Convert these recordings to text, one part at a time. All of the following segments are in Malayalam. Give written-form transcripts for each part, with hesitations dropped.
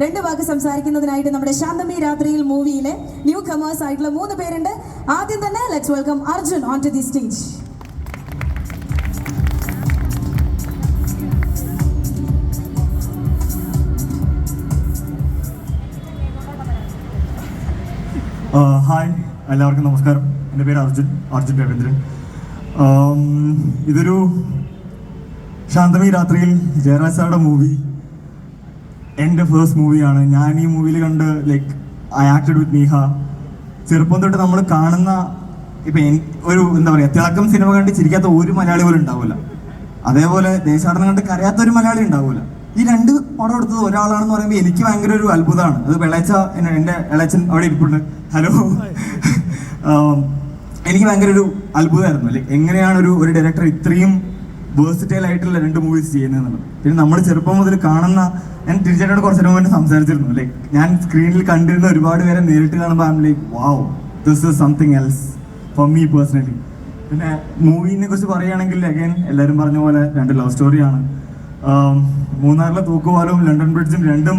രണ്ട് വാക്ക് സംസാരിക്കുന്നതിനായിട്ട് നമ്മുടെ ശാന്തമി രാത്രിയിൽ മൂവിയിലെ ന്യൂ കമേഴ്സ് ആയിട്ടുള്ള 3 പേരുണ്ട്. ആദ്യം തന്നെ let's welcome Arjun on to the stage. Hi, എല്ലാവർക്കും നമസ്കാരം. എൻ്റെ പേര് അർജുൻ രവീന്ദ്രൻ. ഇതൊരു ശാന്തമി രാത്രിയിൽ ജയരാജ് സാറുടെ മൂവി, എൻ്റെ ഫസ്റ്റ് മൂവിയാണ്. ഞാൻ ഈ മൂവിയിൽ കണ്ട് ഐ ആക്ടഡ് വിത്ത് നീഹ. ചെറുപ്പം തൊട്ട് നമ്മൾ കാണുന്ന ഇപ്പം ഒരു എന്താ പറയുക, തിളക്കം സിനിമ കണ്ട് ചിരിക്കാത്ത ഒരു മലയാളി പോലും ഉണ്ടാവില്ല. അതേപോലെ ദേശാടനം കണ്ട് കരയാത്ത ഒരു മലയാളി ഉണ്ടാവില്ല. ഈ 2 പടം എടുത്തത് ഒരാളാണെന്ന് പറയുമ്പോൾ എനിക്ക് ഭയങ്കര ഒരു അത്ഭുതമാണ്. അത് എൻ്റെ ഇളച്ചൻ അവിടെ ഇരിപ്പുണ്ട്. ഹലോ. എനിക്ക് ഭയങ്കര ഒരു അത്ഭുതമായിരുന്നു. എങ്ങനെയാണ് ഒരു ഡയറക്ടർ ഇത്രയും വേഴ്സിറ്റൈൽ ആയിട്ടുള്ള 2 മൂവീസ് ചെയ്യുന്നതെന്നുള്ളത്. പിന്നെ നമ്മൾ ചെറുപ്പം മുതൽ കാണുന്ന, ഞാൻ തിരിച്ചേട്ടനോട് കുറച്ചു മുമ്പ് സംസാരിച്ചിരുന്നു. ഞാൻ സ്ക്രീനിൽ കണ്ടിരുന്ന ഒരുപാട് പേരെ നേരിട്ട് കാണുമ്പോൾ I M like wow, this is something else for me personally. പിന്നെ മൂവിനെ കുറിച്ച് പറയുകയാണെങ്കിൽ അഗൈൻ എല്ലാവരും പറഞ്ഞ പോലെ 2 ലവ് സ്റ്റോറിയാണ്. മൂന്നാറിലെ തൂക്കുപാലവും ലണ്ടൻ ബ്രിഡ്ജും രണ്ടും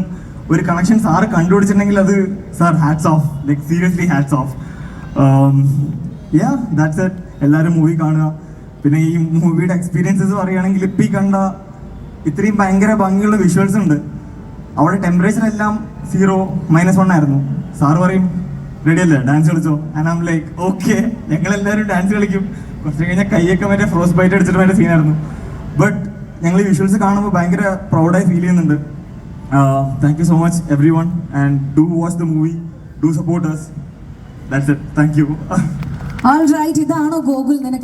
ഒരു കണക്ഷൻ സാറ് കണ്ടുപിടിച്ചിട്ടുണ്ടെങ്കിൽ അത് sir hats off, seriously hats off. That's it. എല്ലാവരും മൂവി കാണുക. പിന്നെ ഈ മൂവിയുടെ എക്സ്പീരിയൻസസ് പറയുകയാണെങ്കിൽ ഇപ്പം ഈ കണ്ട ഇത്രയും ഭയങ്കര ഭംഗിയുള്ള വിഷ്വൽസ് ഉണ്ട്. അവിടെ ടെമ്പറേച്ചർ എല്ലാം 0, -1 ആയിരുന്നു. സാറ് പറയും റെഡി അല്ലേ, ഡാൻസ് കളിച്ചോ? And I am like okay, ഞങ്ങളെല്ലാവരും ഡാൻസ് കളിക്കും. കുറച്ച് കഴിഞ്ഞാൽ കൈയൊക്കെ മറ്റേ ഫ്രോസ്റ്റ് ബൈറ്റ് അടിച്ചിട്ട് മറ്റേ സീനായിരുന്നു. ബട്ട് ഞങ്ങൾ ഈ വിഷ്വൽസ് കാണുമ്പോൾ ഭയങ്കര പ്രൗഡായി ഫീൽ ചെയ്യുന്നുണ്ട്. Thank you so much everyone, and do watch the movie, do support us. That's it. Thank you. All right, ഇതാണോ ഗോകുൽ നിനക്ക്